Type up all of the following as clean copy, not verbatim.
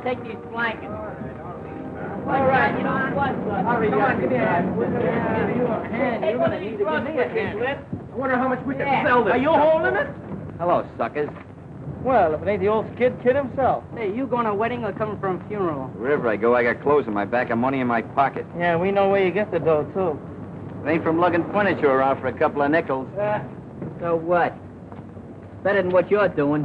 take these blankets. All right, you know what? Hurry up. Give me a hand. Give you a hand. You're going to need to give me a hand. I wonder how much we can sell this. Are you holding it? Hello, suckers. Well, if it ain't the old kid himself. Hey, you going to a wedding or coming from a funeral? Wherever I go, I got clothes in my back and money in my pocket. Yeah, we know where you get the dough, too. It ain't from lugging furniture around for a couple of nickels. So what? Better than what you're doing.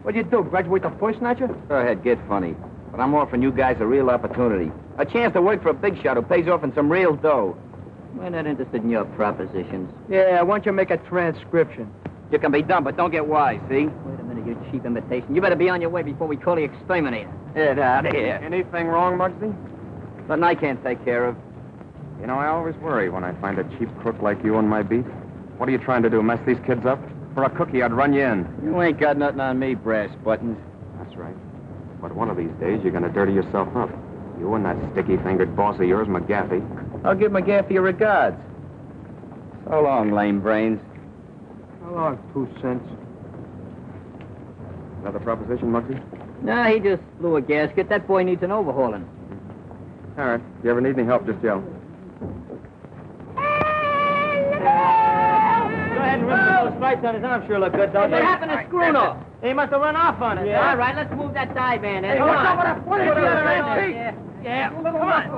What'd you do, graduate the voice snatcher? Go ahead, get funny. But I'm offering you guys a real opportunity. A chance to work for a big shot who pays off in some real dough. We're not interested in your propositions. Yeah, I want you to make a transcription. You can be dumb, but don't get wise, see? Wait a minute, you cheap imitation. You better be on your way before we call the exterminator. Get out of here. Anything wrong, Muggsy? Nothing I can't take care of. You know, I always worry when I find a cheap crook like you on my beat. What are you trying to do, mess these kids up? For a cookie, I'd run you in. You ain't got nothing on me, brass buttons. That's right. But one of these days, you're going to dirty yourself up. You and that sticky-fingered boss of yours, McGaffey. I'll give McGaffey your regards. So long, lame brains. How long? 2 cents. Another proposition, Muggsy? No, he just blew a gasket. That boy needs an overhauling. All right. If you ever need any help, just yell. Go ahead and rip those stripes on his arm. Sure look good, don't What happened to Screwno? He must have run off on it. Yeah. All right, let's move that divan in. Hey, Come what's on. up with that funny Let's with get the it red on. feet? Yeah, come on.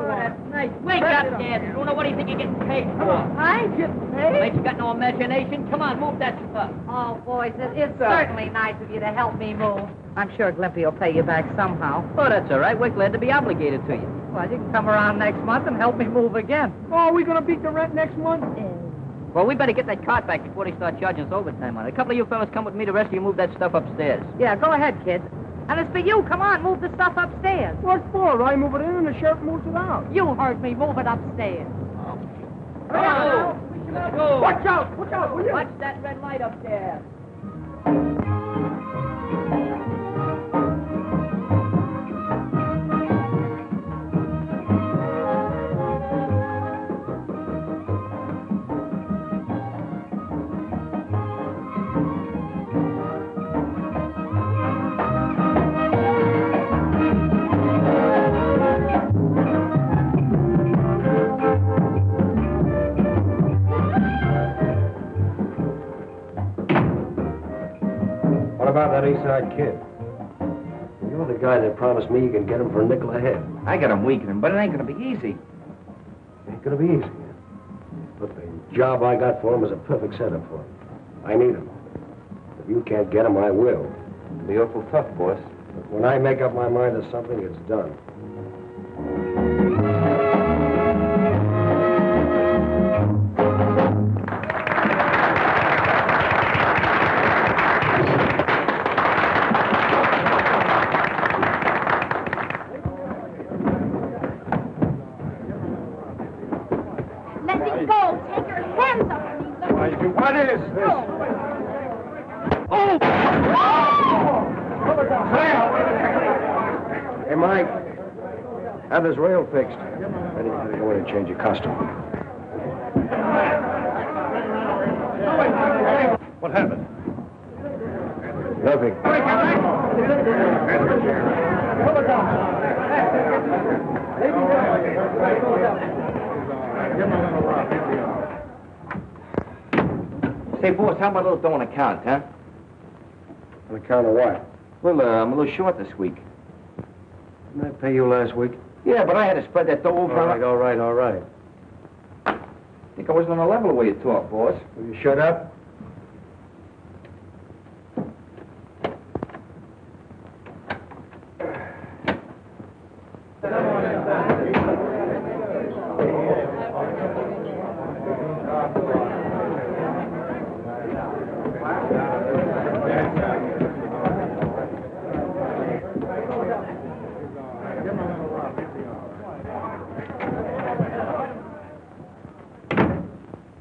That's nice. Wake up, Dad. Screwno, what do you think you're getting paid for? I get paid? Ain't you got no imagination? Come on, move that stuff. Oh, boys, it's certainly nice of you to help me move. I'm sure Glimpy will pay you back somehow. Oh, that's all right. We're glad to be obligated to you. Well, you can come around next month and help me move again. Oh, are we going to beat the rent next month? Well, we better get that cart back before they start charging us overtime on it. A couple of you fellas come with me. The rest of you move that stuff upstairs. Yeah, go ahead, kids. And it's for you. Come on, move the stuff upstairs. What for? I move it in and the sheriff moves it out. You heard me. Move it upstairs. Go. Let's go. Watch out! Watch out, will you? Watch that red light up there. What about that Eastside kid? You're the guy that promised me you can get him for a nickel a head. I got him weakening, but it ain't gonna be easy. Ain't gonna be easy. But the job I got for him is a perfect setup for him. I need him. If you can't get him, I will. It'll be awful tough, boss. But when I make up my mind to something, it's done. Let me go. Take your hands off me. What is this? Oh! Hey, Mike. Have this rail fixed. Then you gotta go in and change your costume. What happened? Nothing. Say, boss, how about a little dough on account, huh? On account of what? Well, I'm a little short this week. Didn't I pay you last week? Yeah, but I had to spread that dough over. All right. I think I wasn't on the level the way you talk, boss. Will you shut up?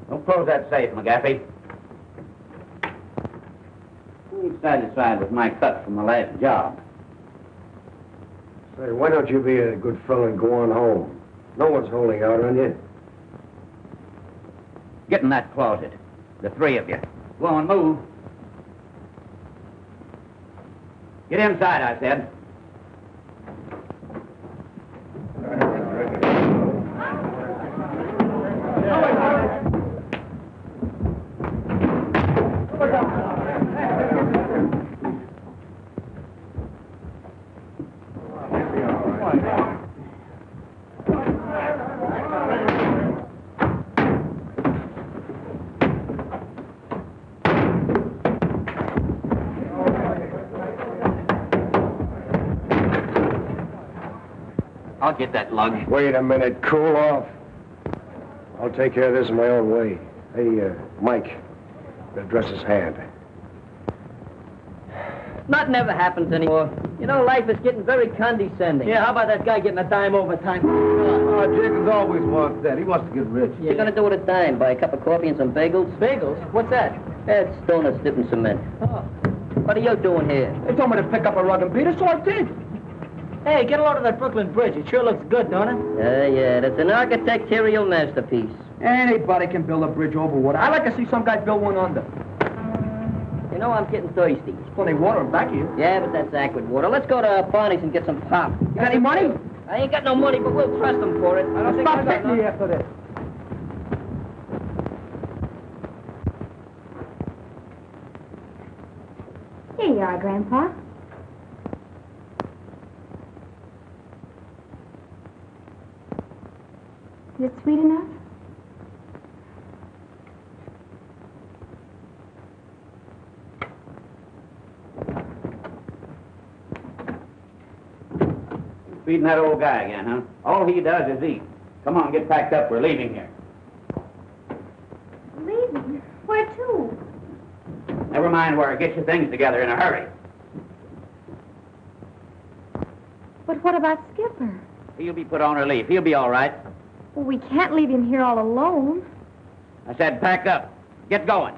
Don't close that safe, McGaffey. You ain't satisfied with my cut from the last job. Say, why don't you be a good fellow and go on home? No one's holding out on you. Get in that closet. The three of you. Go on, move. Get inside, I said. I'll get that lug. Wait a minute. Cool off. I'll take care of this in my own way. Hey, Mike, address his hand. Nothing ever happens anymore. You know, life is getting very condescending. Yeah, how about that guy getting a dime overtime? Oh, Jenkins always wants that. He wants to get rich. What you gonna do with a dime? Buy a cup of coffee and some bagels? Bagels? What's that? That's donuts dipped in cement. Oh. What are you doing here? They told me to pick up a rug and beat it, so I did. Hey, get a load of that Brooklyn Bridge. It sure looks good, don't it? Yeah, that's an architectural masterpiece. Anybody can build a bridge over water. I'd like to see some guy build one under. You know, I'm getting thirsty. There's plenty of water back here. Yeah, but that's aqua water. Let's go to Barney's and get some pop. You got any money? I ain't got no money, but we'll trust them for it. I don't think Stop hitting me after this. Here you are, Grandpa. Is it sweet enough? Feeding that old guy again, huh? All he does is eat. Come on, get packed up. We're leaving here. Leaving? Where to? Never mind where. Get your things together in a hurry. But what about Skipper? He'll be put on relief. He'll be all right. Well, we can't leave him here all alone. I said pack up. Get going.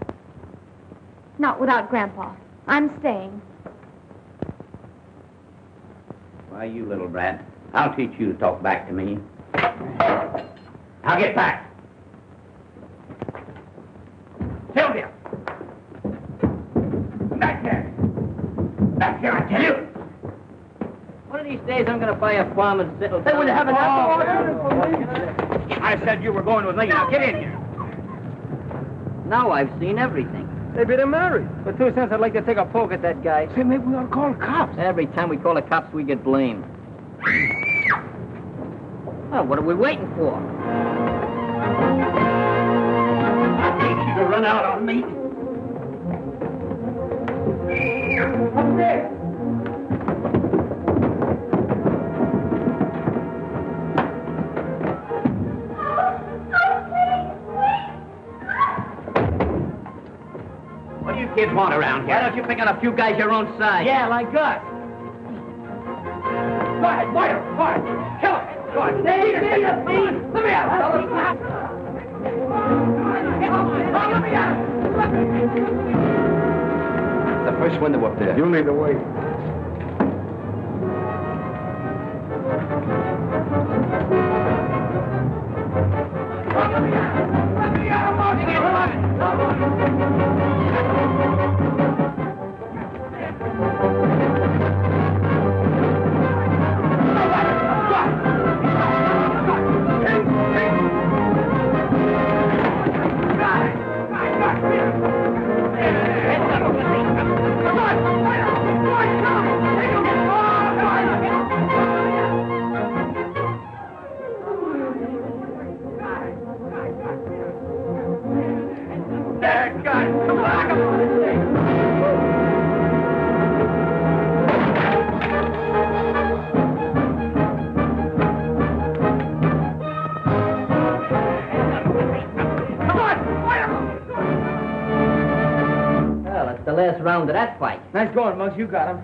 Not without Grandpa. I'm staying. Why, you little brat. I'll teach you to talk back to me. Now get back. Sylvia! Back there! Back here, I tell you! One of these days, I'm gonna buy a farm and settle down. Hey, will you have an apple? I said you were going with me. Now get in here. Now I've seen everything. They better marry. For 2 cents, I'd like to take a poke at that guy. Say, maybe we ought to call the cops. Every time we call the cops, we get blamed. Well, what are we waiting for? I hate you to run out on me. Up there. What do you kids want around here? Why don't you pick on a few guys your own size? Yeah, like us. Go ahead, fire him, fire him. Kill him. Go on. Stay here, let me out. Let me out. The first window up there. You lead the way. Last round of that fight. Nice going, Muggs. You got him.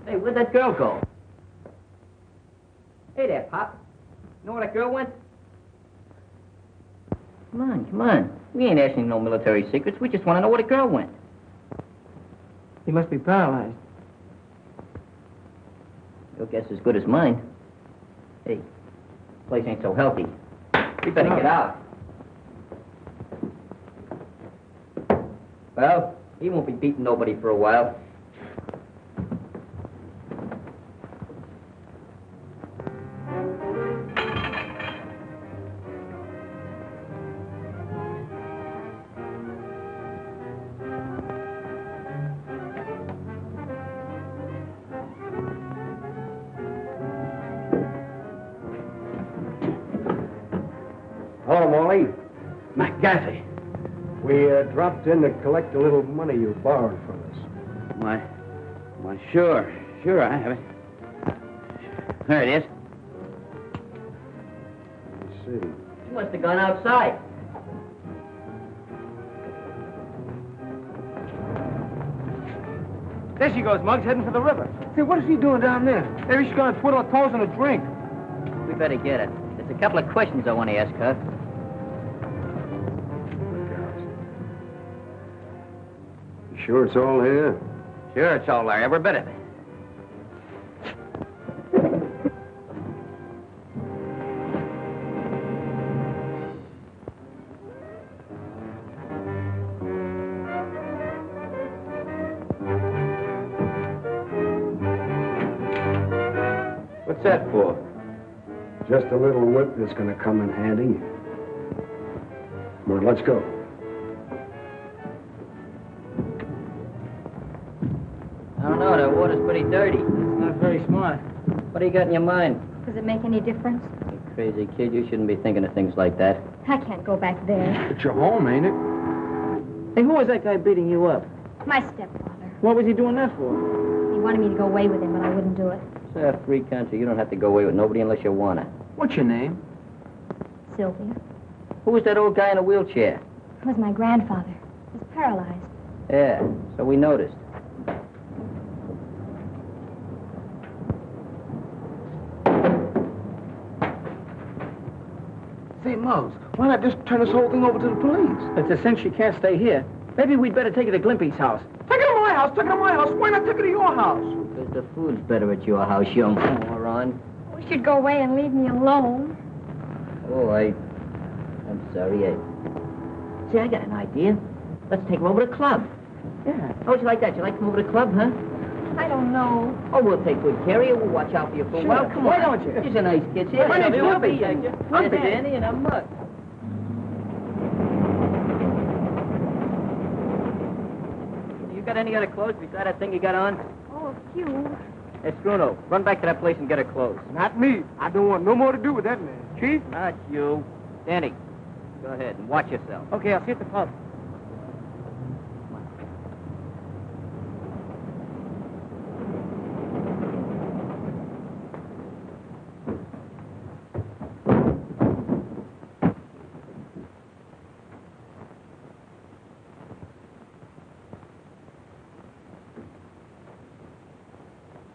Hey, where'd that girl go? Hey there, Pop. You know where that girl went? Come on, come on. We ain't asking no military secrets. We just want to know where the girl went. He must be paralyzed. Your guess is as good as mine. Hey, this place ain't so healthy. We better get out. Well, he won't be beating nobody for a while. Hello, Molly. McGaffey. We dropped in to collect a little money you borrowed from us. Why, sure, I have it. There it is. Let's see. She must have gone outside. There she goes, Muggs, heading for the river. Hey, what is she doing down there? Maybe she's gonna twiddle her toes in a drink. We better get it. There's a couple of questions I want to ask her. You sure it's all here? Sure, it's all there, every bit of it. What's that for? Just a little whip that's gonna come in handy. Come on, let's go. I don't know, that water's pretty dirty. It's not very smart. What do you got in your mind? Does it make any difference? You crazy kid, you shouldn't be thinking of things like that. I can't go back there. It's your home, ain't it? Hey, who was that guy beating you up? My stepfather. What was he doing that for? He wanted me to go away with him, but I wouldn't do it. It's a free country. You don't have to go away with nobody unless you want to. What's your name? Sylvia. Who was that old guy in a wheelchair? It was my grandfather. He was paralyzed. Yeah, so we noticed. Say, Muggs, why not just turn this whole thing over to the police? It's a cinch she can't stay here. Maybe we'd better take her to Glimpy's house. Take her to my house! Take her to my house! Why not take her to your house? Because the food's better at your house, young moron. We should go away and leave me alone. Oh, I'm sorry. See, I got an idea. Let's take her over to the club. Yeah. How'd you like that? You like to come over to the club, huh? I don't know. Oh, we'll take good care of you. We'll watch out for you for a Sure. while. Come Why on. don't you? She's a nice kid. See, My name's Sylvia, Lippy. I'm Danny, and I'm Mutt. You got any other clothes besides that thing you got on? Oh, a few. Hey, Struno, run back to that place and get her clothes. Not me. I don't want no more to do with that man. Chief? Not you. Danny, go ahead and watch yourself. Okay, I'll see you at the pub.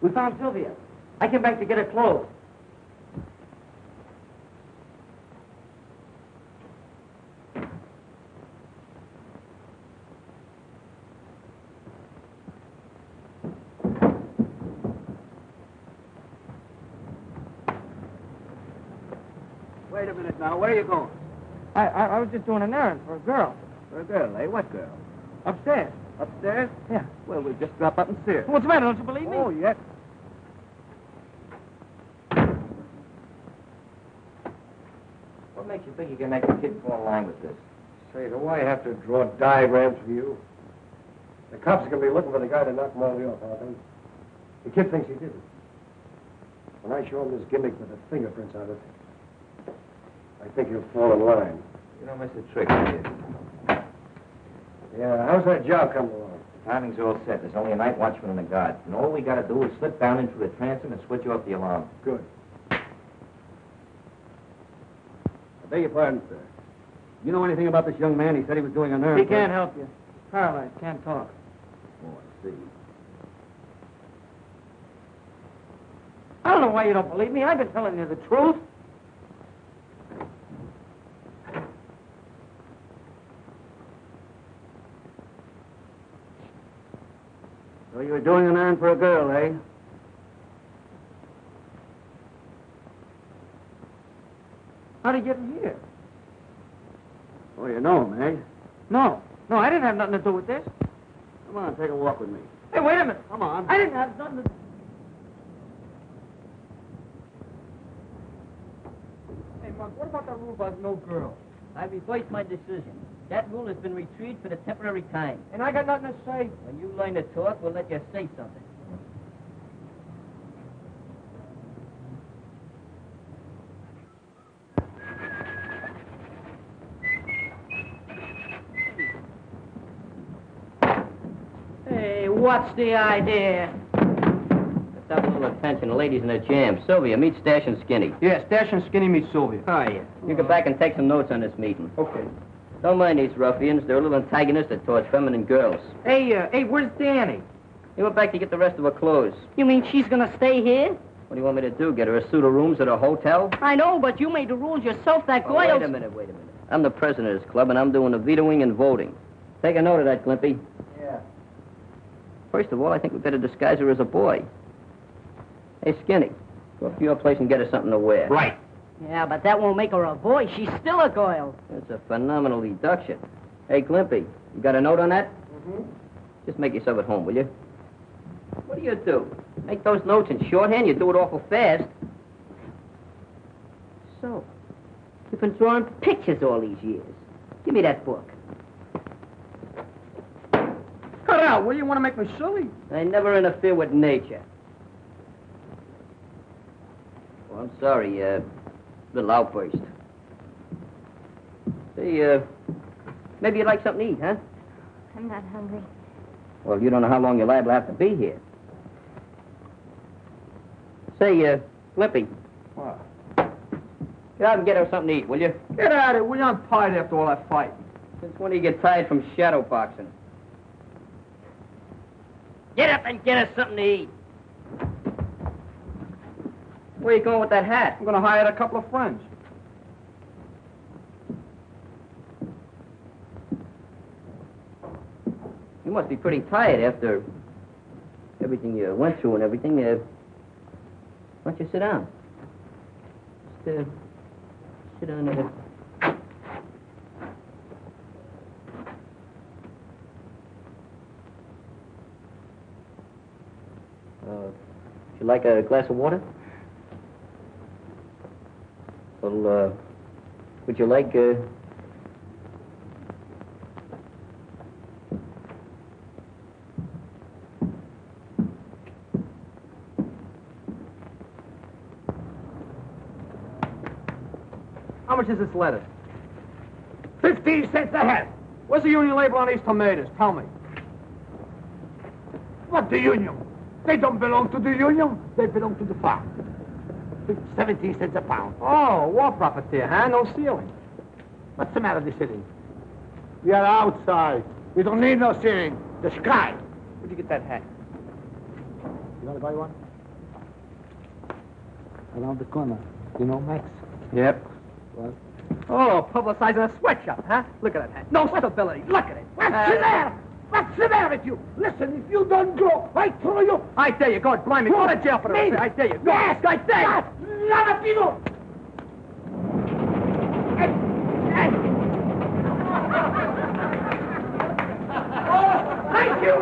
We found Sylvia. I came back to get her clothes. Wait a minute now. Where are you going? I was just doing an errand for a girl. For a girl, eh? What girl? Upstairs. Upstairs? Yeah. Well, we'll just drop up and see her. What's the matter? Don't you believe me? Oh, yes. What makes you think you can make a kid fall in line with this? Say, do I have to draw diagrams for you? The cops are going to be looking for the guy to knock Molly off, aren't they? The kid thinks he did it. When I show him this gimmick with the fingerprints on it, I think he'll fall in line. You don't miss a trick, do you? Yeah, how's that job coming along? The timing's all set. There's only a night watchman and a guard. And all we got to do is slip down into the transom and switch off the alarm. Good. I beg your pardon, sir. You know anything about this young man? He said he was doing an errand. He can't help you. Paralyzed, can't talk. Oh, I see. I don't know why you don't believe me. I've been telling you the truth. So you were doing an errand for a girl, eh? How'd he get in here? Oh, you know him, eh? No, I didn't have nothing to do with this. Come on, take a walk with me. Hey, wait a minute. Come on. I didn't have nothing to... Hey, Mark, what about that rule about no girl? I reversed my decision. That rule has been retrieved for the temporary time. And I got nothing to say. When you learn to talk, we'll let you say something. Hey, what's the idea? Let's have a little special attention. The ladies in the jam. Sylvia, meet Stash and Skinny. Yeah, Stash and Skinny meet Sylvia. Oh, yeah. You get back and take some notes on this meeting. Okay. Don't mind these ruffians. They're a little antagonistic towards feminine girls. Hey, where's Danny? He went back to get the rest of her clothes. You mean she's gonna stay here? What do you want me to do? Get her a suit of rooms at a hotel? I know, but you made the rules yourself. That Oh, Goyle's... wait a minute. I'm the president of this club, and I'm doing the vetoing and voting. Take a note of that, Glimpy. Yeah. First of all, I think we better disguise her as a boy. Hey, Skinny, go up to your place and get her something to wear. Right. Yeah, but that won't make her a boy. She's still a Goyle. That's a phenomenal deduction. Hey, Glimpy, you got a note on that? Mm-hmm. Just make yourself at home, will you? What do you do? Make those notes in shorthand? You do it awful fast. So, you've been drawing pictures all these years. Give me that book. Cut out, will you? Want to make me silly? I never interfere with nature. Well, I'm sorry, little outburst. Say, maybe you'd like something to eat, huh? I'm not hungry. Well, you don't know how long you're liable to have to be here. Say, Glimpy. What? Get out and get her something to eat, will you? Get out of it. We're not tired after all that fight. Since when do you get tired from shadow boxing? Get up and get us something to eat. Where you going with that hat? I'm going to hire a couple of friends. You must be pretty tired after everything you went through and everything. Why don't you sit down? Just, sit down there. Would you like a glass of water? Well, would you like, How much is this lettuce? 15 cents a head. Where's the union label on these tomatoes? Tell me. What, the union? They don't belong to the union. They belong to the farm. 17 cents a pound. Oh, war profiteer, huh? No ceiling. What's the matter with the ceiling? We are outside. We don't need no ceiling. The sky. Where'd you get that hat? You want to buy one? Around the corner. You know Max? Yep. What? Oh, publicizing a sweatshop, huh? Look at that hat. No stability. Look at it. What's the matter? What's the matter with you? Listen, if you don't go, I throw you. I dare you. God, blind me. Go to jail for Me? this. I dare you. Yes, I dare you. yes. None of you. Thank you.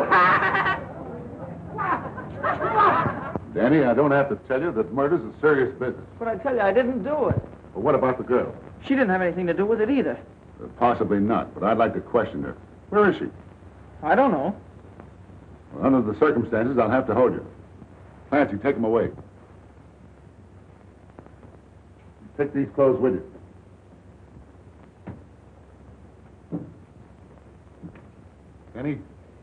Danny, I don't have to tell you that murder's a serious business. But I tell you, I didn't do it. But what about the girl? She didn't have anything to do with it either. Possibly not, but I'd like to question her. Where is she? I don't know. Well, under the circumstances, I'll have to hold you. Clancy, take them away. Take these clothes with you. Kenny,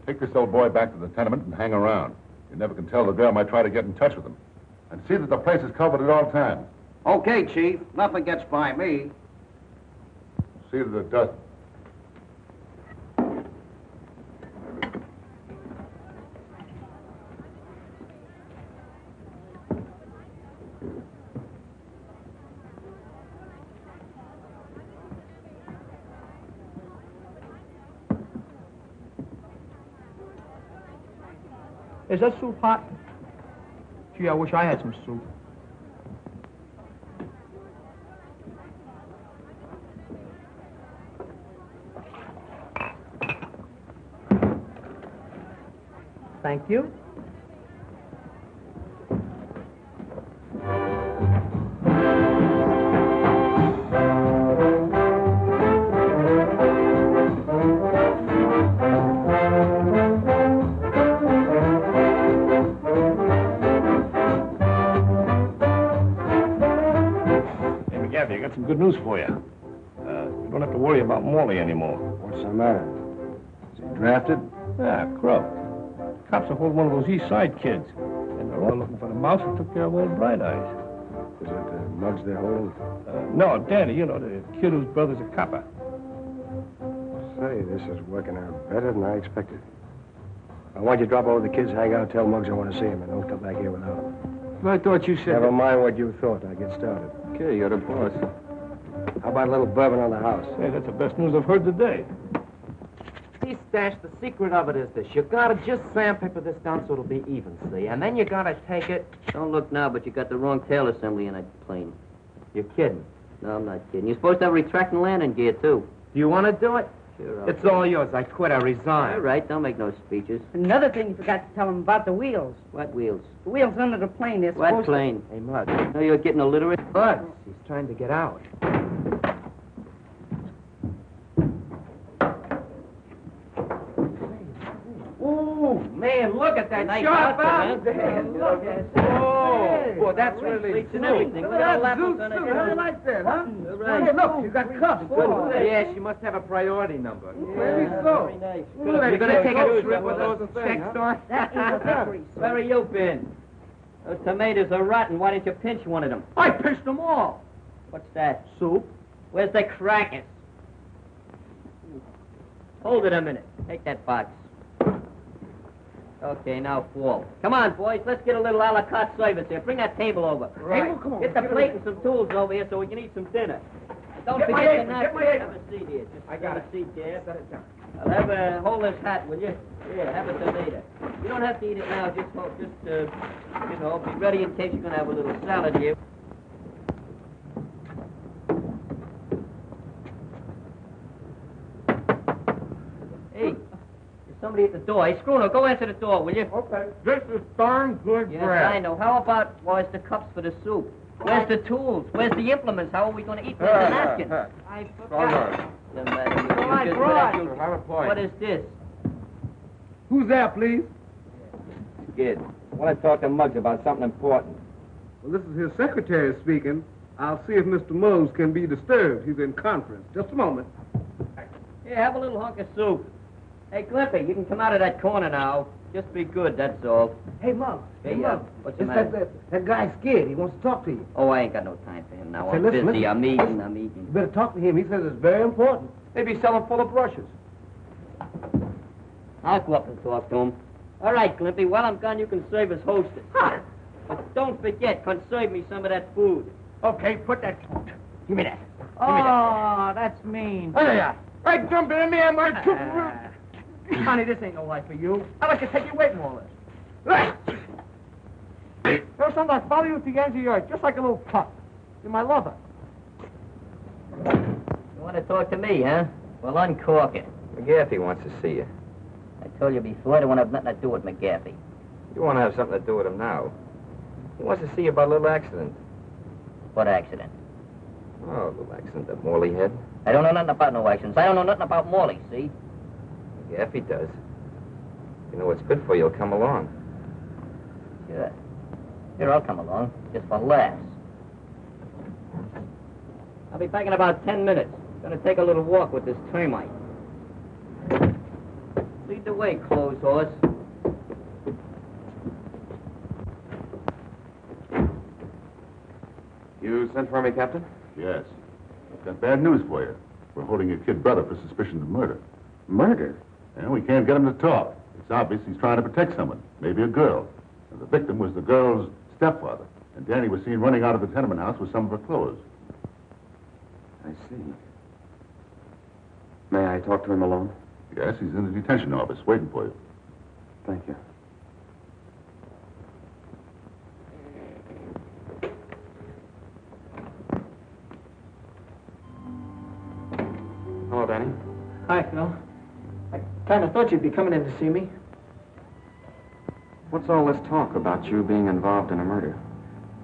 take this old boy back to the tenement and hang around. You never can tell, the girl might try to get in touch with him. And see that the place is covered at all times. Okay, Chief. Nothing gets by me. See that it doesn't. Is that soup hot? Gee, I wish I had some soup. Thank you. I got some good news for you. You don't have to worry about Morley anymore. What's the matter? Is he drafted? Yeah, crook. Cops are holding one of those East Side kids, and they're all looking for the mouse who took care of old Bright Eyes. Is it the mugs they're holding? No, Danny, you know, the kid whose brother's a copper. Say, this is working out better than I expected. I want you to drop over the kids, hang out, tell Muggs I want to see him, and don't come back here without him. I thought you said... Never mind what you thought. I get started. Okay, you're the boss. How about a little bourbon on the house? Hey, that's the best news I've heard today. See, Stash, the secret of it is this. You gotta just sandpaper this down so it'll be even, see? And then you gotta take it... Don't look now, but you got the wrong tail assembly in that plane. You're kidding. No, I'm not kidding. You're supposed to have retracting landing gear, too. Do you want to do it? Sure, It's all yours. I quit. I resign. All right, don't make no speeches. Another thing you forgot to tell him about the wheels. What wheels? The wheels under the plane, they're What supposed plane? Hey, Mud. No, you're getting illiterate. Mud. He's trying to get out. Ooh, man, look at that Nice sharp outfit, out. man. Look at that. Oh, boy, that's really Pleats and everything. Look at that lapels on it. How do you like that, huh? Right. Hey, look, you got cuffs. Yeah, she must have a priority number. Maybe so. Very nice. You're gonna take a trip with Well, those check store? That is a victory. Where have you been? Those tomatoes are rotten. Why didn't you pinch one of them? I pinched them all. What's that? Soup. Where's the crackers? Hold it a minute. Take that box. Okay, now fall. Come on, boys. Let's get a little a la carte service here. Bring that table over. Right. Table? Come on. Get the plate and some tools over here so we can eat some dinner. Don't Get my forget apron, the get my napkin. apron. Have a seat here. Just I got have it. a seat there. Set it down. I'll have hold this hat, will you? Yeah, have it till later. You don't have to eat it now. Just be ready in case you're going to have a little salad here. Hey, there's somebody at the door. Hey, Scroono, go answer the door, will you? Okay. This is darn good Yes, bread. I know. How about, where's the cups for the soup? Where's the tools? Where's the implements? How are we going to eat with the napkins? I All right. Doesn't matter. You I just brought. without you- Have a point. What is this? Who's there, please? Kid, I want to talk to Muggs about something important. Well, this is his secretary speaking. I'll see if Mr. Mose can be disturbed. He's in conference. Just a moment. Here, have a little hunk of soup. Hey, Glimpy, you can come out of that corner now. Just be good, that's all. Hey, Mug. Hey, what's the It's matter? that guy's scared. He wants to talk to you. Oh, I ain't got no time for him now. Say, I'm listen, busy. listen. I'm eating. You better talk to him. He says it's very important. Maybe sell him full of brushes. I'll go up and talk to him. All right, Glimpy, while I'm gone, you can serve as hostess. But don't forget, conserve me some of that food. Okay, put that... Give me that. Oh, that's mean. Oh, yeah. Hey, dump it in me, I'm Honey, this ain't no life for you. I'd like to take you away from all this. There's something I follow you to the ends of your earth, just like a little pup. You're my lover. You want to talk to me, huh? Well, uncork it. McGaffey wants to see you. I told you before, I don't want to have nothing to do with McGaffey. You want to have something to do with him now. He wants to see you about a little accident. What accident? Oh, a little accident that Morley had. I don't know nothing about no accidents. I don't know nothing about Morley, see? McGaffey does. You know what's good for you, he'll come along. Sure. Here, I'll come along, just for laughs. I'll be back in about 10 minutes. Gonna take a little walk with this termite. Lead the way, clothes horse. You sent for me, Captain? Yes. I've got bad news for you. We're holding your kid brother for suspicion of murder. Murder? And we can't get him to talk. It's obvious he's trying to protect someone, maybe a girl. And the victim was the girl's stepfather. And Danny was seen running out of the tenement house with some of her clothes. I see. May I talk to him alone? Yes, he's in the detention office waiting for you. Thank you. Hello, Danny. Hi, Phil. I kind of thought you'd be coming in to see me. What's all this talk about you being involved in a murder?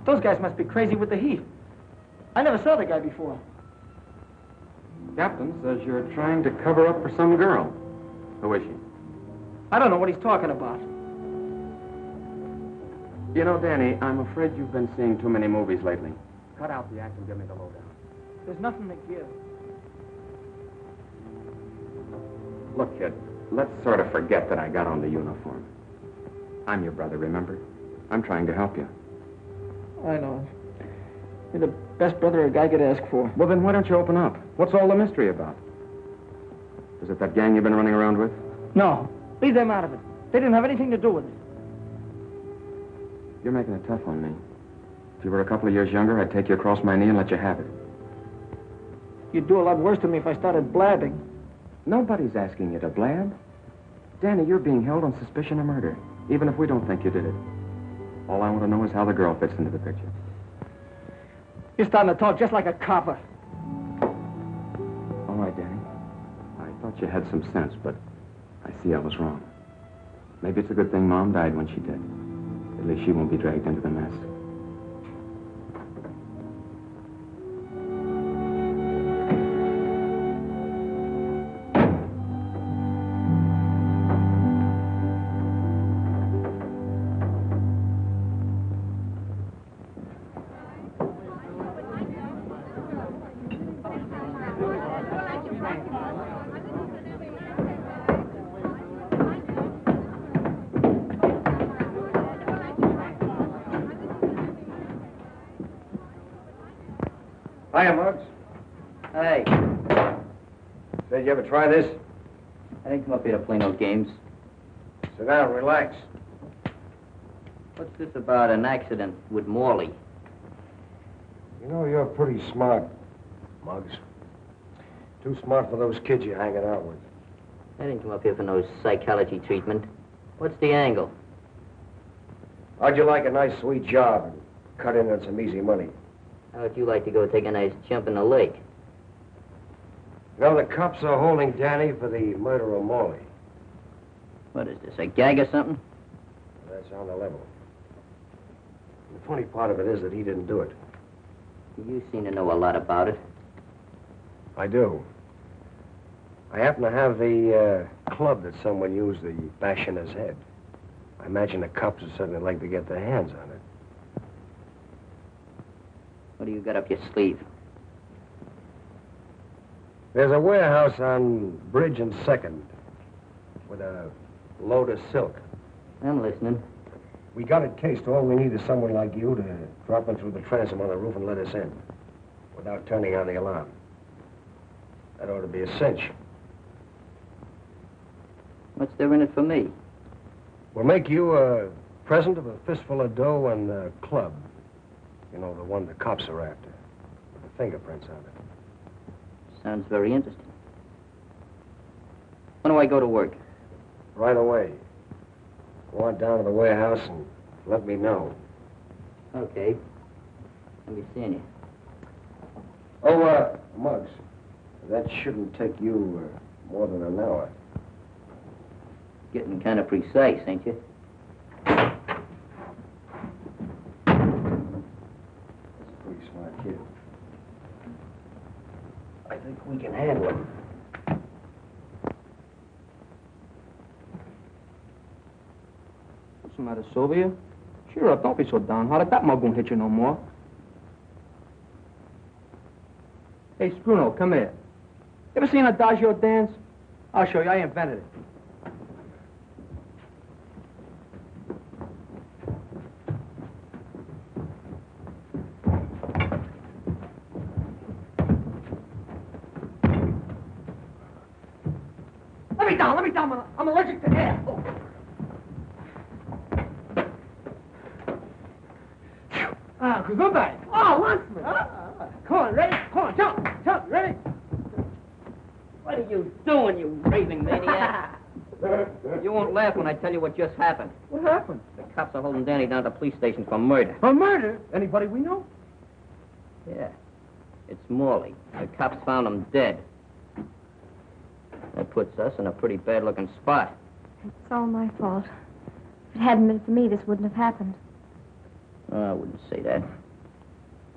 Those guys must be crazy with the heat. I never saw the guy before. Captain says you're trying to cover up for some girl. Who is she? I don't know what he's talking about. You know, Danny, I'm afraid you've been seeing too many movies lately. Cut out the act and give me the lowdown. There's nothing to give. Look, kid, let's sort of forget that I got on the uniform. I'm your brother, remember? I'm trying to help you. I know. You're the best brother a guy could ask for. Well, then why don't you open up? What's all the mystery about? Is it that gang you've been running around with? No. Leave them out of it. They didn't have anything to do with it. You're making it tough on me. If you were a couple of years younger, I'd take you across my knee and let you have it. You'd do a lot worse to me if I started blabbing. Nobody's asking you to blab. Danny, you're being held on suspicion of murder, even if we don't think you did it. All I want to know is how the girl fits into the picture. You're starting to talk just like a copper. All right, Danny. I thought you had some sense, but I see I was wrong. Maybe it's a good thing Mom died when she did. At least she won't be dragged into the mess. Hiya, Muggs. Hey, Said you ever try this? I didn't come up here to play no games. Sit down, relax. What's this about an accident with Morley? You know, you're pretty smart, Muggs. Too smart for those kids you're hanging out with. I didn't come up here for no psychology treatment. What's the angle? How'd you like a nice, sweet job and cut in on some easy money? How would you like to go take a nice jump in the lake? You know, the cops are holding Danny for the murder of Morley. What is this, a gag or something? That's on the level. The funny part of it is that he didn't do it. You seem to know a lot about it. I do. I happen to have the club that someone used to bash in his head. I imagine the cops would certainly like to get their hands on it. What do you got up your sleeve? There's a warehouse on Bridge and 2nd with a load of silk. I'm listening. We got it cased. All we need is someone like you to drop in through the transom on the roof and let us in without turning on the alarm. That ought to be a cinch. What's there in it for me? We'll make you a present of a fistful of dough and a club. You know, the one the cops are after, with the fingerprints on it. Sounds very interesting. When do I go to work? Right away. Go on down to the warehouse and let me know. Okay. I'll be seeing you. Oh, Muggs, that shouldn't take you more than an hour. Getting kind of precise, ain't you? That's a pretty smart kid. I think we can handle him. What's the matter, Sylvia? Cheer up, don't be so downhearted. That mug won't hit you no more. Hey, Spruno, come here. Ever seen Adagio dance? I'll show you. I invented it. Let me down. I'm allergic to air. Oh. Goodbye. Oh, Lanceman. Come on, ready? Come on, jump, ready? What are you doing, you raving maniac? You won't laugh when I tell you what just happened. What happened? The cops are holding Danny down at the police station for murder. For murder? Anybody we know? Yeah. It's Morley. The cops found him dead. That puts us in a pretty bad-looking spot. It's all my fault. If it hadn't been for me, this wouldn't have happened. Oh, I wouldn't say that.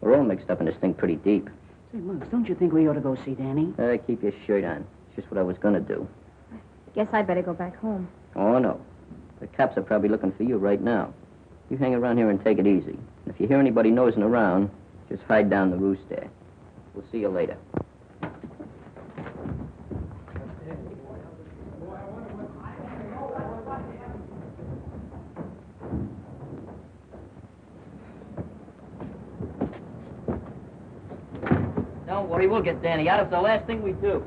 We're all mixed up in this thing pretty deep. Say, Muggs, don't you think we ought to go see Danny? Keep your shirt on. It's just what I was gonna do. Guess I'd better go back home. Oh, no. The cops are probably looking for you right now. You hang around here and take it easy. And if you hear anybody nosing around, just hide down the roost there. We'll see you later. Don't worry, we'll get Danny out. It's the last thing we do.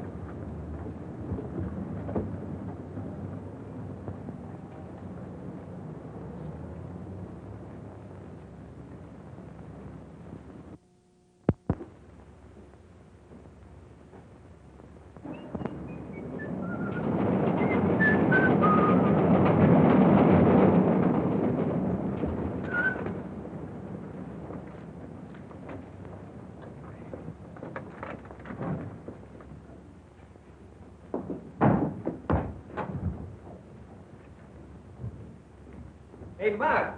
Hey, Mark.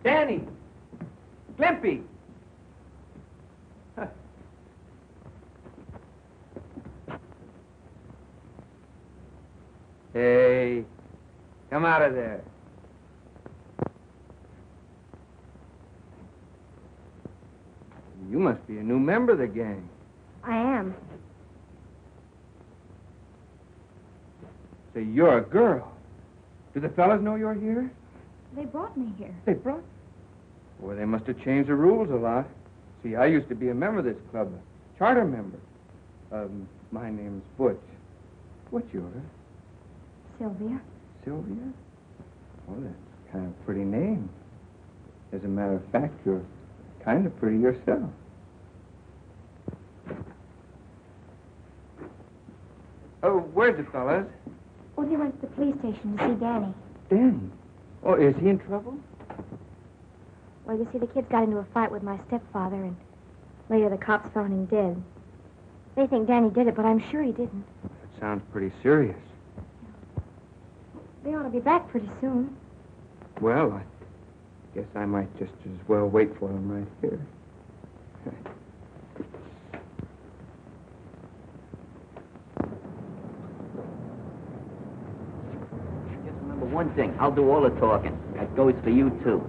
Danny. Glimpy. Hey, come out of there. You must be a new member of the gang. I am. So you're a girl. Do the fellas know you're here? They brought me here. They brought. Well, they must have changed the rules a lot. See, I used to be a member of this club, a charter member. My name's Butch. What's yours? Sylvia. Sylvia? Oh, that's kind of a pretty name. As a matter of fact, you're kind of pretty yourself. Oh, where's the fellas? Oh, they went to the police station to see Danny. Danny? Oh, is he in trouble? Well, you see, the kids got into a fight with my stepfather, and later the cops found him dead. They think Danny did it, but I'm sure he didn't. That sounds pretty serious. They ought to be back pretty soon. Well, I guess I might just as well wait for them right here. Just remember one thing. I'll do all the talking. That goes for you, too.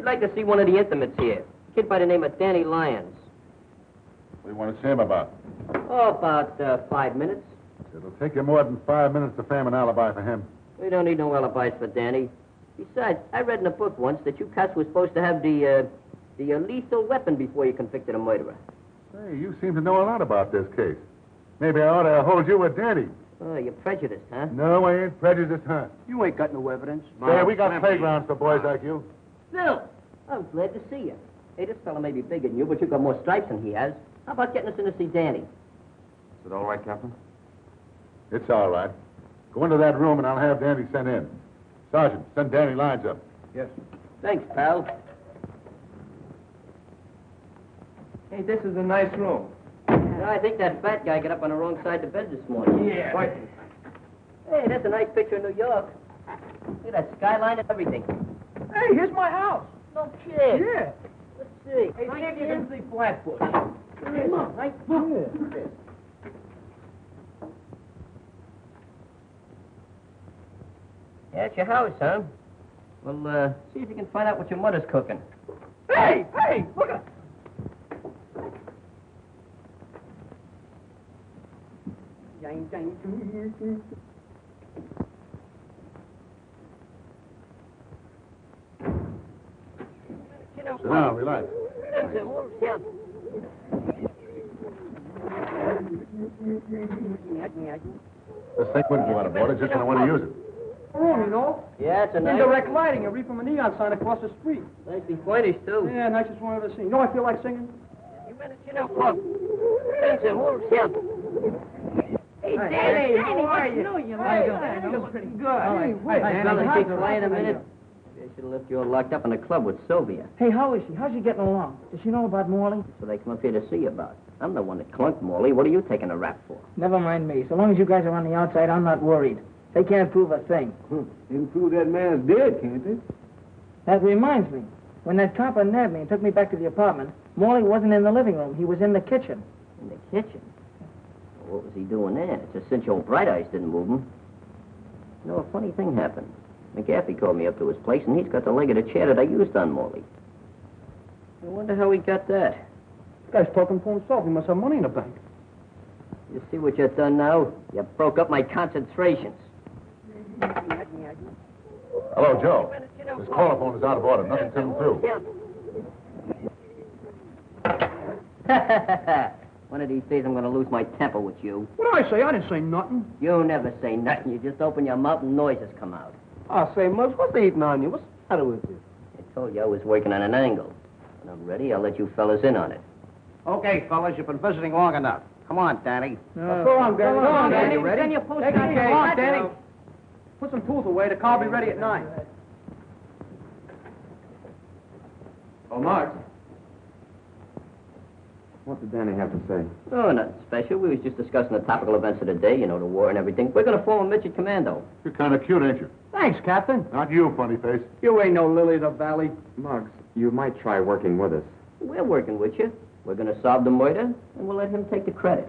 I'd like to see one of the intimates here. A kid by the name of Danny Lyons. What do you want to see him about? Oh, about 5 minutes. It'll take you more than 5 minutes to frame an alibi for him. We don't need no alibis for Danny. Besides, I read in a book once that you cats were supposed to have the lethal weapon before you convicted a murderer. Say, you seem to know a lot about this case. Maybe I ought to hold you with Danny. Oh, you're prejudiced, huh? No, I ain't prejudiced, huh? You ain't got no evidence. Yeah, we got playgrounds for boys like you. Phil, I'm glad to see you. Hey, this fella may be bigger than you, but you've got more stripes than he has. How about getting us in to see Danny? Is it all right, Captain? It's all right. Go into that room and I'll have Danny sent in. Sergeant, send Danny Lyons up. Yes. Thanks, pal. Hey, this is a nice room. I think that fat guy got up on the wrong side of the bed this morning. Yeah. Right. Hey, that's a nice picture of New York. Look at that skyline and everything. Hey, here's my house. No kid. Yeah. Let's see. Hey, see if you can see Flatbush. Come on, right? Yeah. Yeah, it's your house, huh? Well, see if you can find out what your mother's cooking. Hey, look at. Sit down, relax. This thing wouldn't go out of order just when I want to use it. Room, you know. Yeah, it's a nice... Indirect lighting. You read from a neon sign across the street. Nicely furnished, too. Yeah, nicest one I've ever seen. You know, I feel like singing. Hey, Danny, how are you? No, you Hey, Danny looks pretty good. Hey, fellas, keep quiet a minute. They should have left you all locked up in the club with Sylvia. Hey, how is she? How's she getting along? Does she know about Morley? That's what they come up here to see you about. I'm the one that clunked Morley. What are you taking a rap for? Never mind me. So long as you guys are on the outside, I'm not worried. They can't prove a thing. They can prove that man's dead, can't they? That reminds me. When that copper nabbed me and took me back to the apartment, Morley wasn't in the living room. He was in the kitchen. In the kitchen? Well, what was he doing there? It's a cinch old Bright Eyes didn't move him. You know, a funny thing happened. McGaffey called me up to his place, and he's got the leg of the chair that I used on Morley. I wonder how he got that. This guy's talking for himself. He must have money in the bank. You see what you've done now? You broke up my concentrations. Hello, Joe. This caller phone is out of order. Nothing's coming through. One of these days I'm going to lose my temper with you. What did I say? I didn't say nothing. You never say nothing. You just open your mouth and noises come out. I say, Muggs, what's eating on you? What's the matter with you? I told you I was working on an angle. When I'm ready, I'll let you fellas in on it. Okay, fellas, you've been visiting long enough. Come on, Danny. Go on, Danny. Go on, Danny. Ready? Send your post Take out it here. easy. Come on, Danny. Put some tools away. The car will be ready at 9. Oh, Mark. What did Danny have to say? Oh, nothing special. We was just discussing the topical events of the day, you know, the war and everything. We're going to form a midget commando. You're kind of cute, ain't you? Thanks, Captain. Not you, funny face. You ain't no lily of the valley. Muggs, you might try working with us. We're working with you. We're going to solve the murder, and we'll let him take the credit.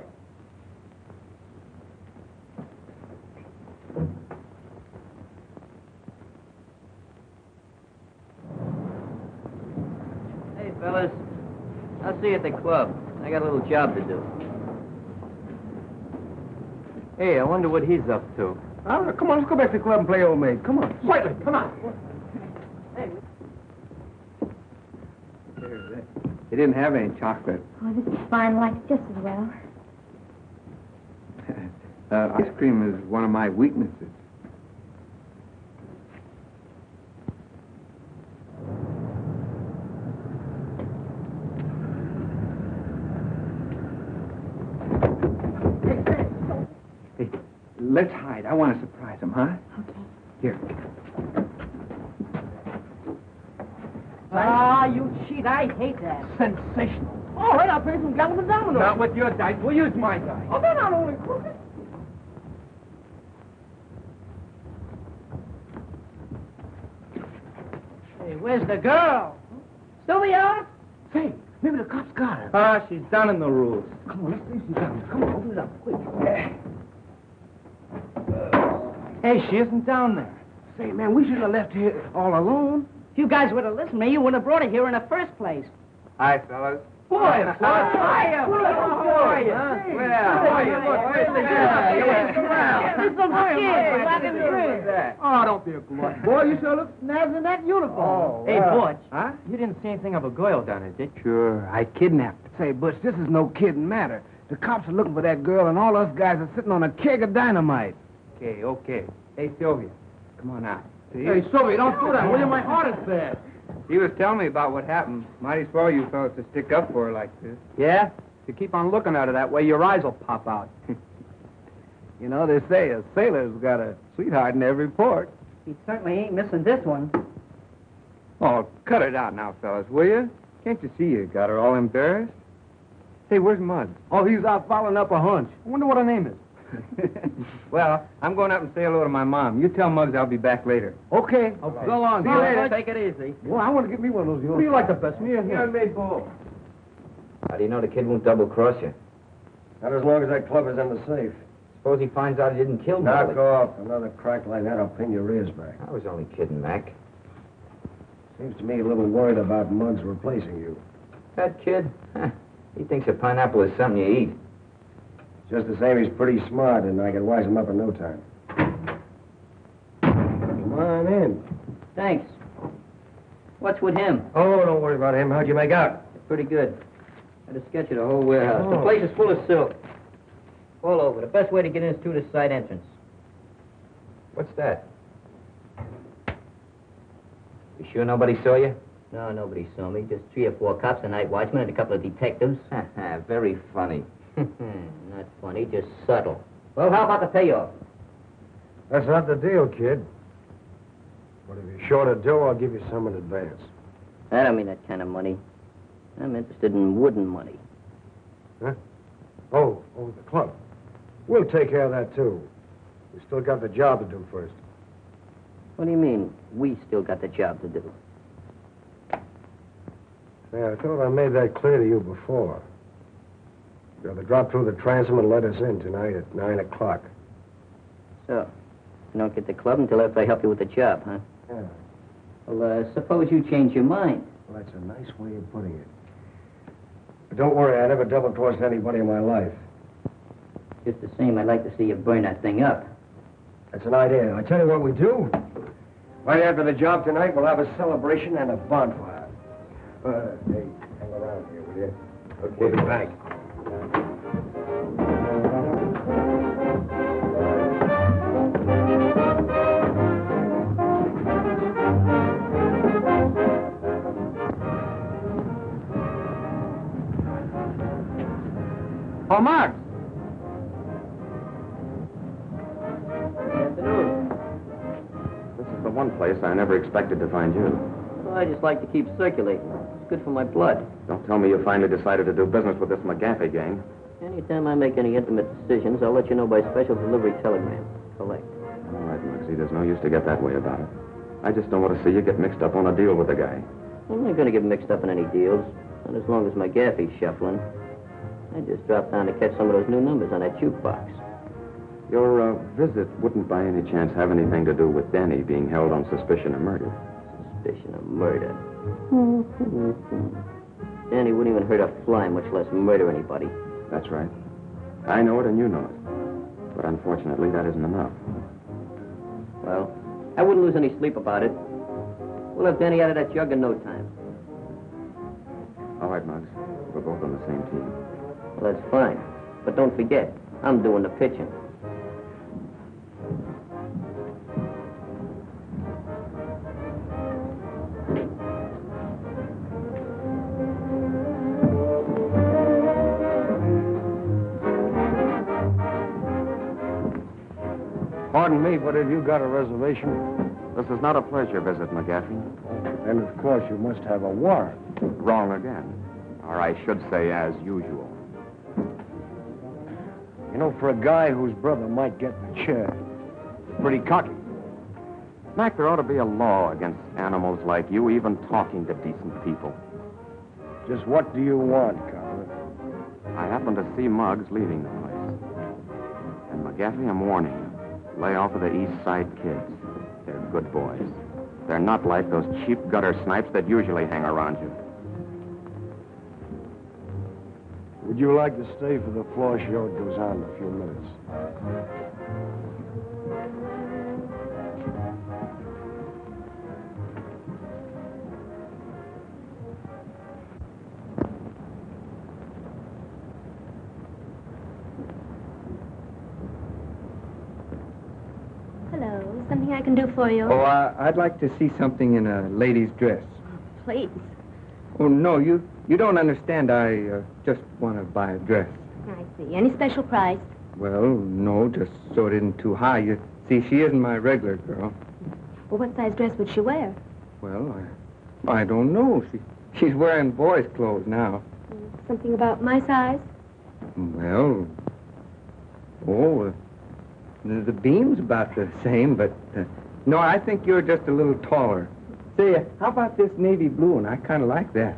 Hey, fellas. I'll see you at the club. I got a little job to do. Hey, I wonder what he's up to. Come on, let's go back to the club and play old maid. Come on. Slightly. Come on. He didn't have any chocolate. Oh, this is fine. Like it just as well. Ice cream is one of my weaknesses. Hey, let's hide. I want to surprise him, huh? Okay. Here. Ah, you cheat. I hate that. Sensational. All right, I'll play some galloping dominoes. Not with your dice. We'll use my dice. Oh, they're not only crooked. Hey, where's the girl? Sylvia? Say, maybe the cops got her. Ah, she's down in the rules. Come on, let's see if she's down there. Come on, open it up, quick. Hey, she isn't down there. Say, man, we shouldn't have left here all alone. If you guys would have listened to me, you wouldn't have brought her here in the first place. Hi, fellas. Boy, Hiya, How are you? There's some kids whacking the drink. Oh, don't be a glutton. Boy, you sure look snazzy in that uniform. Hey, Butch. Huh? You didn't see anything of a girl down there, did you? Sure, I kidnapped her. Say, Butch, this is no kidding matter. The cops are looking for that girl, and all us guys are sitting on a keg of dynamite. Okay. Hey, Sylvia, come on out. Hey, Sylvia, don't do that, will you? My heart is bad. He was telling me about what happened. Mighty swell you fellas to stick up for her like this. Yeah? If you keep on looking at her that way, your eyes will pop out. You know, they say a sailor's got a sweetheart in every port. He certainly ain't missing this one. Oh, cut it out now, fellas, will you? Can't you see you got her all embarrassed? Hey, where's Muggs? Oh, he's out following up a hunch. I wonder what her name is. Well, I'm going up and say hello to my mom. You tell Muggs I'll be back later. Okay. So long. See you later. Take it easy. Well, I want to get me one of those. Who do you like the best, me or him? me both. How do you know the kid won't double-cross you? Not as long as that club is in the safe. Suppose he finds out he didn't kill Knock off. Another crack like that, I'll pin your ears back. I was only kidding, Mac. Seems to me a little worried about Muggs replacing you. That kid? He thinks a pineapple is something you eat. Just the same, he's pretty smart, and I can wise him up in no time. Come on in. Thanks. What's with him? Oh, don't worry about him. How'd you make out? Pretty good. Had a sketch of the whole warehouse. The place is full of silk. All over. The best way to get in is through the side entrance. What's that? You sure nobody saw you? No, nobody saw me. Just 3 or 4 cops, a night watchman, and a couple of detectives. Very funny. Not funny, just subtle. Well, how about the payoff? That's not the deal, kid. But if you're short of dough, I'll give you some in advance. I don't mean that kind of money. I'm interested in wooden money. Huh? Oh, the club. We'll take care of that, too. We still got the job to do first. What do you mean, we still got the job to do? Yeah, I thought I made that clear to you before. You have to drop through the transom and let us in tonight at 9 o'clock. So, you don't get the club until after I help you with the job, huh? Yeah. Well, suppose you change your mind. Well, that's a nice way of putting it. But don't worry, I never double-crossed anybody in my life. Just the same, I'd like to see you burn that thing up. That's an idea. I tell you what we do. Right after the job tonight, we'll have a celebration and a bonfire. Hey, hang around here, will you? Okay. We'll be back. Oh, Mark. This is the one place I never expected to find you. Well, I just like to keep circulating. It's good for my blood. Don't tell me you finally decided to do business with this McGaffey gang. Anytime I make any intimate decisions, I'll let you know by special delivery telegram. Collect. All right, Muggsy, there's no use to get that way about it. I just don't want to see you get mixed up on a deal with the guy. I'm not going to get mixed up in any deals. Not as long as McGaffey's shuffling. I just dropped down to catch some of those new numbers on that jukebox. Your visit wouldn't by any chance have anything to do with Danny being held on suspicion of murder. Suspicion of murder. Danny wouldn't even hurt a fly, much less murder anybody. That's right. I know it and you know it. But unfortunately, that isn't enough. Well, I wouldn't lose any sleep about it. We'll have Danny out of that jug in no time. All right, Muggs. We're both on the same team. Well, that's fine. But don't forget, I'm doing the pitching. Pardon me, but have you got a reservation? This is not a pleasure visit, McGaffey. And of course you must have a warrant. Wrong again. Or I should say, as usual. You know, for a guy whose brother might get in the chair, pretty cocky. Mac, there ought to be a law against animals like you even talking to decent people. Just what do you want, Carver? I happened to see Muggs leaving the place. And McGaffey, I'm warning you. Lay off of the East Side kids. They're good boys. They're not like those cheap gutter snipes that usually hang around you. Would you like to stay for the floor show? It goes on in a few minutes. Hello. Something I can do for you? Oh, I'd like to see something in a lady's dress. Please. Oh, no, you don't understand. I just want to buy a dress. I see. Any special price? Well, no, just so it isn't too high. You see, she isn't my regular girl. Well, what size dress would she wear? Well, I don't know. She's wearing boys' clothes now. Something about my size? Well, the beam's about the same, but no, I think you're just a little taller. Say, how about this navy blue one? I kind of like that.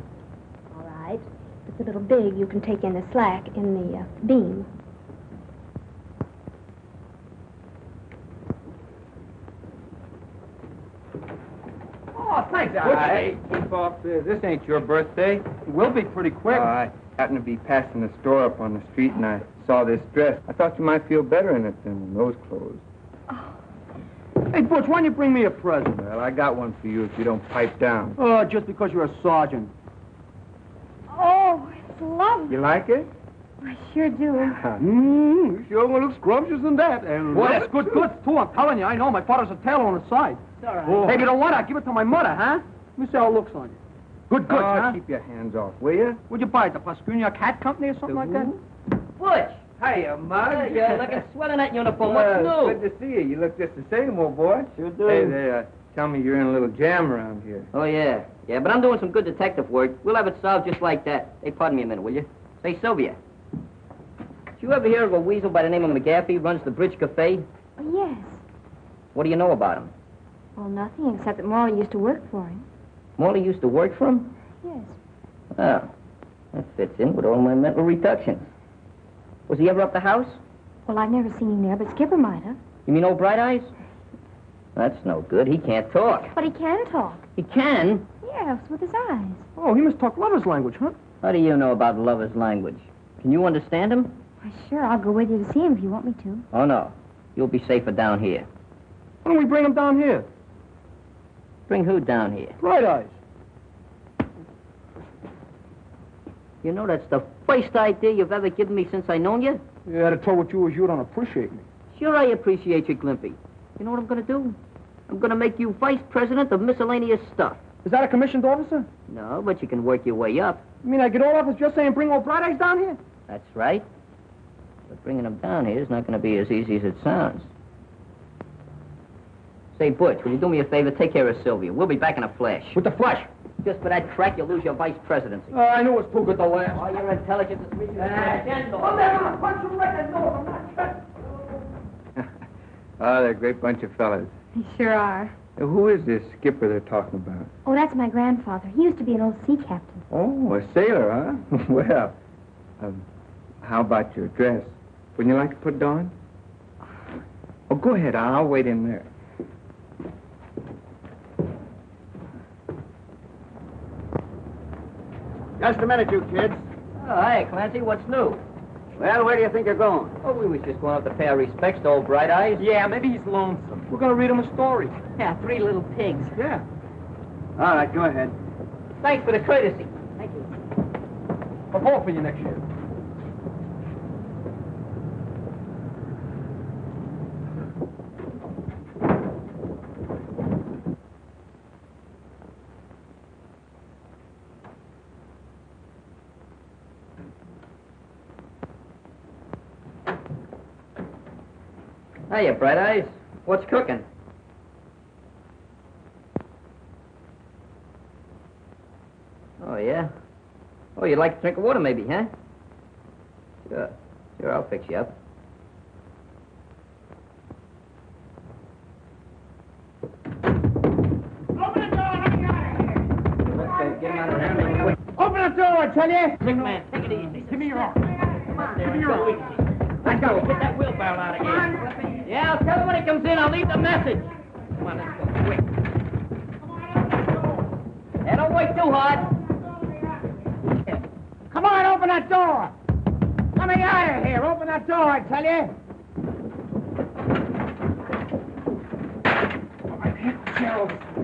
All right. If it's a little big, you can take in the slack in the beam. Oh, thanks. Hey, keep off this. This ain't your birthday. It will be pretty quick. I happened to be passing the store up on the street, and I saw this dress. I thought you might feel better in it than in those clothes. Hey, Butch, why don't you bring me a present? Well, I got one for you if you don't pipe down. Oh, just because you're a sergeant. Oh, it's lovely. You like it? I sure do. You sure gonna look scrumptious in that. And boy, that's good goods, too. I'm telling you, I know. My father's a tailor on the side. It's all right. Oh. Hey, if you don't want it, I'll give it to my mother, huh? Let me see how it looks on you. Good goods, huh? Keep your hands off, will you? Where'd you buy it? The Pascunia Cat Company or something like that? Butch! Hiya, Mug. You're looking swell in that uniform. What's new? Good to see you. You look just the same, old boy. Sure do. Hey, they tell me you're in a little jam around here. Oh, yeah. Yeah, but I'm doing some good detective work. We'll have it solved just like that. Hey, pardon me a minute, will you? Say, Sylvia. Did you ever hear of a weasel by the name of McGaffey runs the Bridge Cafe? Oh, yes. What do you know about him? Well, nothing except that Morley used to work for him. Morley used to work for him? Yes. Oh, that fits in with all my mental reductions. Was he ever up the house? Well, I've never seen him there, but Skipper might have. You mean old Bright Eyes? That's no good. He can't talk. But he can talk. He can? Yes, with his eyes. Oh, he must talk lover's language, huh? How do you know about lover's language? Can you understand him? Why, sure, I'll go with you to see him if you want me to. Oh, no. You'll be safer down here. Why don't we bring him down here? Bring who down here? Bright Eyes. You know that's the first idea you've ever given me since I known you? Yeah, to tell what you was, you don't appreciate me. Sure I appreciate you, Glimpy. You know what I'm gonna do? I'm gonna make you vice president of miscellaneous stuff. Is that a commissioned officer? No, but you can work your way up. You mean I get all off with just saying bring old Bright Eyes down here? That's right. But bringing him down here is not gonna be as easy as it sounds. Say, Butch, will you do me a favor? Take care of Sylvia. We'll be back in a flash. With the flash? Just for that crack, you'll lose your vice presidency. I knew it was too good to last. Oh, your intelligence is reaching I'm never gonna punch you right in the nose. I'm not Oh, they're a great bunch of fellas. They sure are. Who is this skipper they're talking about? Oh, that's my grandfather. He used to be an old sea captain. Oh, a sailor, huh? Well, how about your dress? Wouldn't you like to put it on? Oh, go ahead. I'll wait in there. Just a minute, you kids. Oh, hey, Clancy, what's new? Well, where do you think you're going? Oh, we was just going up to pay our respects to old Bright Eyes. Yeah, maybe he's lonesome. We're gonna read him a story. Yeah, 3 little pigs. Yeah. All right, go ahead. Thanks for the courtesy. Thank you. I'll vote for you next year. Hiya, Bright Eyes. What's cooking? Oh, yeah? Oh, you'd like a drink of water, maybe, huh? Sure. Sure, I'll fix you up. Open the door, let me out of here. Get him out of there. Open the door, I tell you. Big man, take it easy. Give me your arm. Come on, Give me your arm. Let's go. Get that wheelbarrow out of here. Yeah, I'll tell him when he comes in. I'll leave the message. Come on, let's go quick. Hey, don't wait too hard. Come on, open that door. Let me out of here. Open that door, I tell you.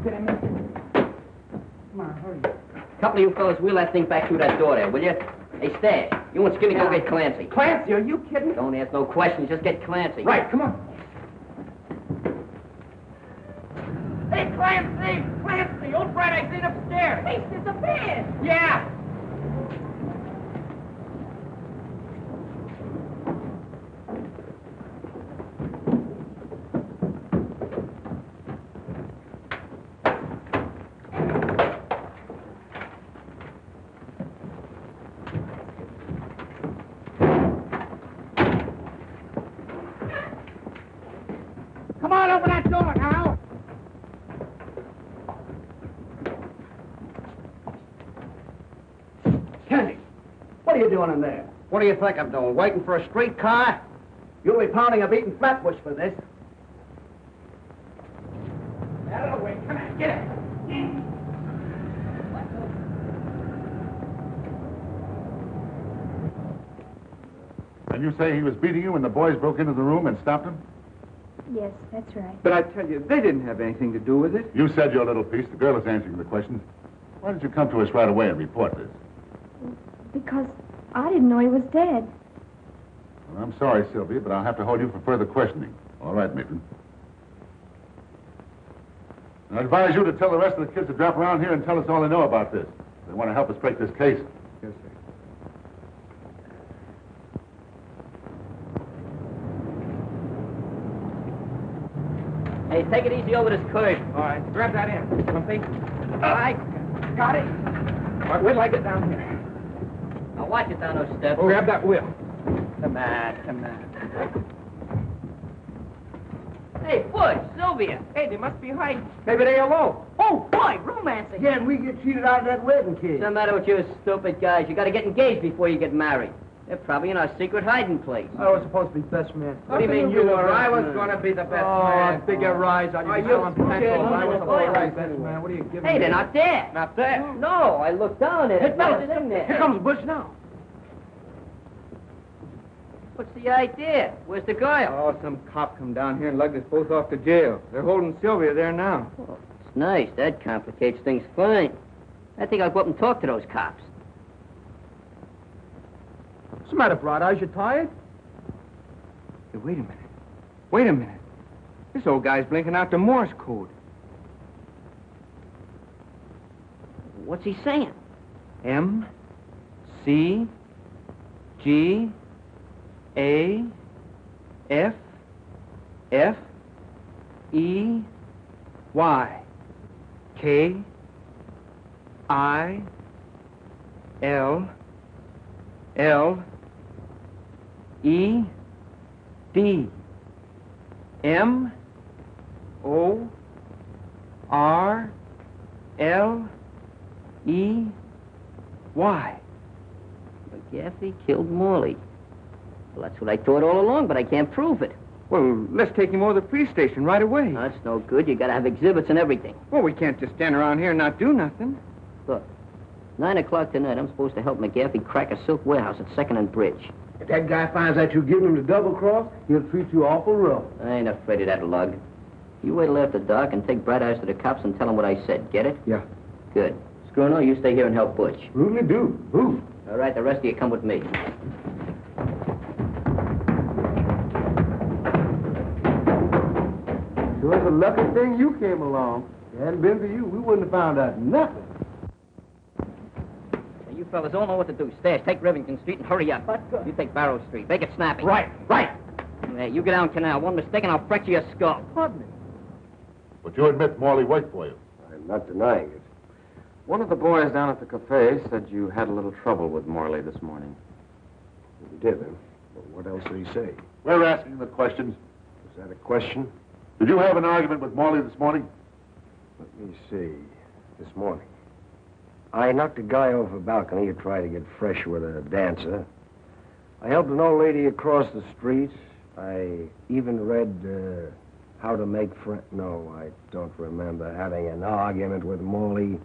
Get him in. Come on, hurry. Couple of you fellas wheel that thing back through that door there, will you? Hey, Stash, you and Skinny go get Clancy. Clancy, are you kidding? Don't ask no questions, just get Clancy. Right, come on. Hey, Clancy! Clancy! Old Bright Eyes ain't upstairs! He's disappeared! Yeah. Come on, open that door now. Kenny, what are you doing in there? What do you think I'm doing? Waiting for a streetcar? You'll be pounding a beaten flatbush for this. Out of the way. Come on, get it. And you say he was beating you when the boys broke into the room and stopped him? Yes, that's right. But I tell you, they didn't have anything to do with it. You said your little piece. The girl is answering the questions. Why did you come to us right away and report this? Because I didn't know he was dead. Well, I'm sorry, Sylvia, but I'll have to hold you for further questioning. All right, Maitland. I advise you to tell the rest of the kids to drop around here and tell us all they know about this. They want to help us break this case. Yes, sir. Hey, take it easy over this curve. All right, grab that in. Something. All right, got it. All right, wait till I get down here. Now watch it down those steps. Oh, grab that wheel. Come on, come on. Hey, Butch, Sylvia. Hey, they must be hiding. Maybe they're alone. Oh, boy, romancing. Yeah, and we get cheated out of that wedding cake. What's the matter with you stupid guys? You gotta get engaged before you get married. They're probably in our secret hiding place. I was supposed to be best man. What do you mean you were? I was going to be the best man. Oh, bigger rise on you. you pencils. I was boy, the right best man. What are you giving Hey, me? they're not there. Not there. No, I looked down at it. It's in there. Here comes Bush now. What's the idea? Where's the girl? Oh, some cop come down here and lugged us both off to jail. They're holding Sylvia there now. Oh, Nice. That complicates things fine. I think I'll go up and talk to those cops. What's the matter, Bright Eyes? You tired? Hey, wait a minute. Wait a minute. This old guy's blinking out the Morse code. What's he saying? M, C, G, A, F, F, E, Y, K, I, L, L, E, D, M, O, R, L, E, Y. McGaffey killed Morley. Well, that's what I thought all along, but I can't prove it. Well, let's take him over to the police station right away. That's no good. You gotta have exhibits and everything. Well, we can't just stand around here and not do nothing. Look, 9 o'clock tonight, I'm supposed to help McGaffey crack a silk warehouse at 2nd and Bridge. If that guy finds out you giving him the double cross, he'll treat you awful rough. I ain't afraid of that lug. You wait till after dark and take Bright Eyes to the cops and tell them what I said. Get it? Yeah. Good. Scruno, you stay here and help Butch. Really do. Move. All right, the rest of you come with me. Sure, it's a lucky thing you came along. If it hadn't been for you, we wouldn't have found out nothing. Now, you fellas all know what to do. Stash, take Rivington Street and hurry up. You take Barrow Street. Make it snappy. Right. Yeah, you get down Canal. One mistake and I'll fracture your skull. Pardon me. But you admit Morley worked for you. I'm not denying it. One of the boys down at the cafe said you had a little trouble with Morley this morning. You did, huh? Well, what else did he say? We're asking the questions. Is that a question? Did you have an argument with Morley this morning? Let me see. This morning. I knocked a guy off a balcony who tried to get fresh with a dancer. I helped an old lady across the street. I even read How to Make Friends. No, I don't remember having an argument with Morley.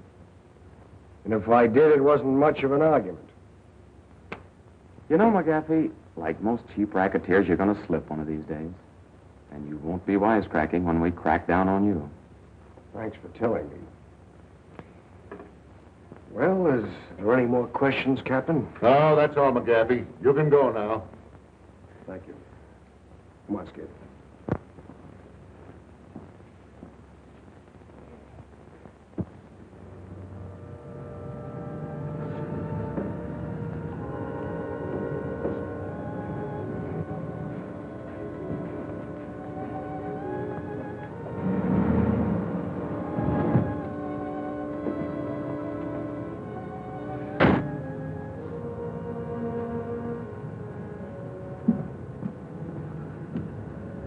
And if I did, it wasn't much of an argument. You know, McGaffey, like most cheap racketeers, you're going to slip one of these days. And you won't be wisecracking when we crack down on you. Thanks for telling me. Well, is there any more questions, Captain? No, that's all, McGaffey. You can go now. Thank you. Come on, Skid.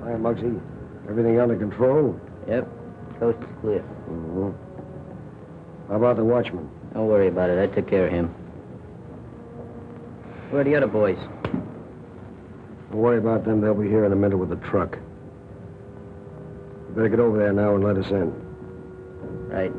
Hi, Muggsy. Everything under control? Yep. Coast is clear. Mm-hmm. How about the watchman? Don't worry about it. I took care of him. Where are the other boys? Don't worry about them. They'll be here in a minute with the truck. You better get over there now and let us in. Right.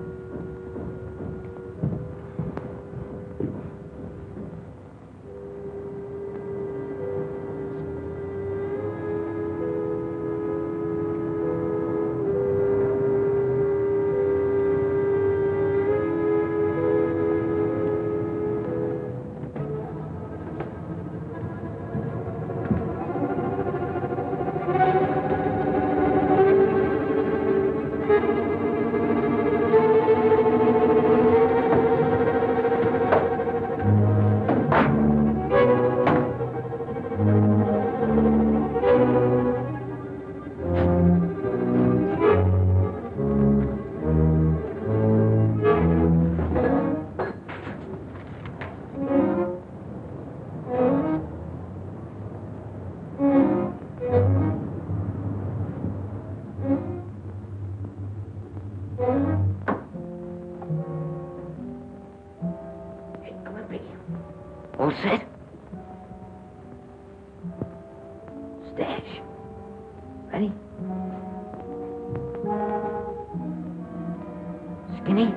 All set? Stash. Ready? Skinny?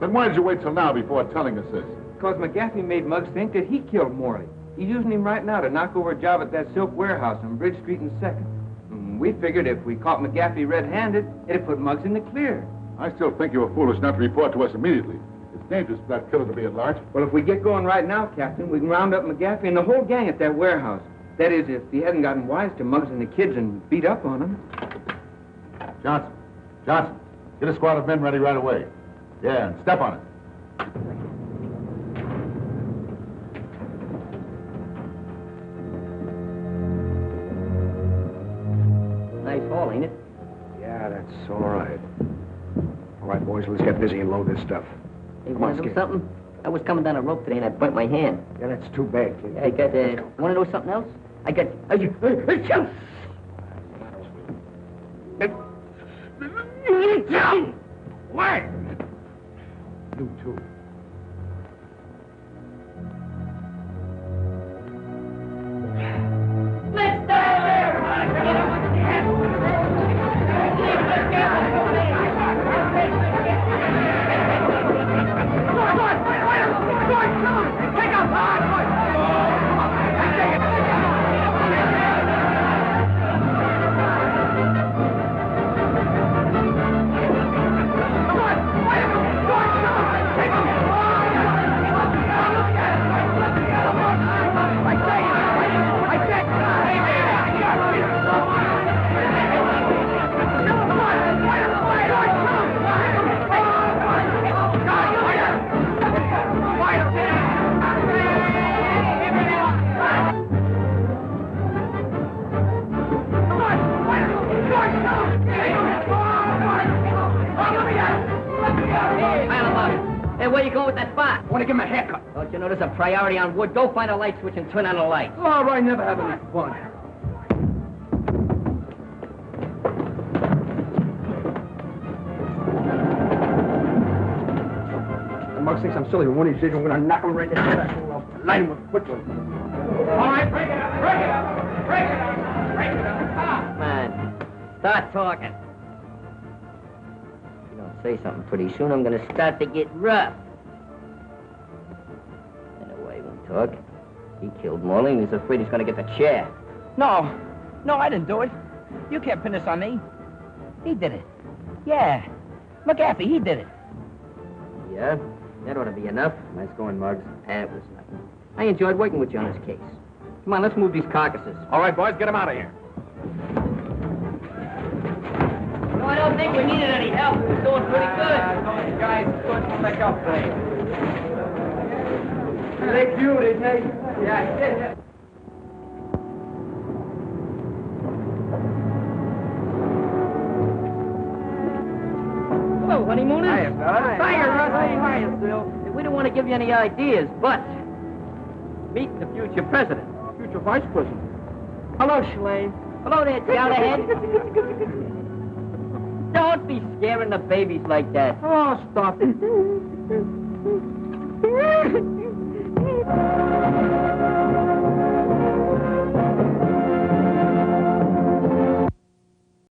Then why did you wait till now before telling us this? Because McGaffey made Muggs think that he killed Morley. He's using him right now to knock over a job at that silk warehouse on Bridge Street and 2nd. We figured if we caught McGaffey red-handed, it'd put Muggs in the clear. I still think you were foolish not to report to us immediately. It's dangerous for that killer to be at large. Well, if we get going right now, Captain, we can round up McGaffey and the whole gang at that warehouse. That is, if he hadn't gotten wise to Muggs and the kids and beat up on them. Johnson, get a squad of men ready right away. Yeah, and step on it. Nice haul, ain't it? Yeah, that's all right. All right, boys, let's get busy and load this stuff. Hey, Come want on, to know Skip. something? I was coming down a rope today and I burnt my hand. Yeah, that's too bad, kid. I got, want to know something else? I got, What? You too. Hey, where you going with that spot? I want to give him a haircut. Don't you know there's a priority on wood? Go find a light switch and turn on the light. All right, never have any fun. The Muggs thinks I'm silly. One of these days, I'm going to knock him right in the head. I'll light him with quickly. All right, break it up, break it up, break it up, break it up. Man, start talking. If you don't say something pretty soon, I'm going to start to get rough. Anyway, he won't talk. He killed Morley and he's afraid he's going to get the chair. No, I didn't do it. You can't pin this on me. He did it. Yeah. McGaffey, he did it. Yeah? That ought to be enough. Nice going, Muggs. That was nothing. I enjoyed working with you on this case. Come on, let's move these carcasses. All right, boys, get him out of here. No, I don't think we needed any help. We're doing pretty good. Those guys couldn't make up for it. They cute, didn't they? Yeah, Hello, honeymooners. Hiya, Bud. Hiya, Russ. Hiya, Bill. We don't want to give you any ideas, but meet the future president. Future vice president. Hello, Shalane. Hello there, Jollyhead. Don't be scaring the babies like that. Oh, stop it.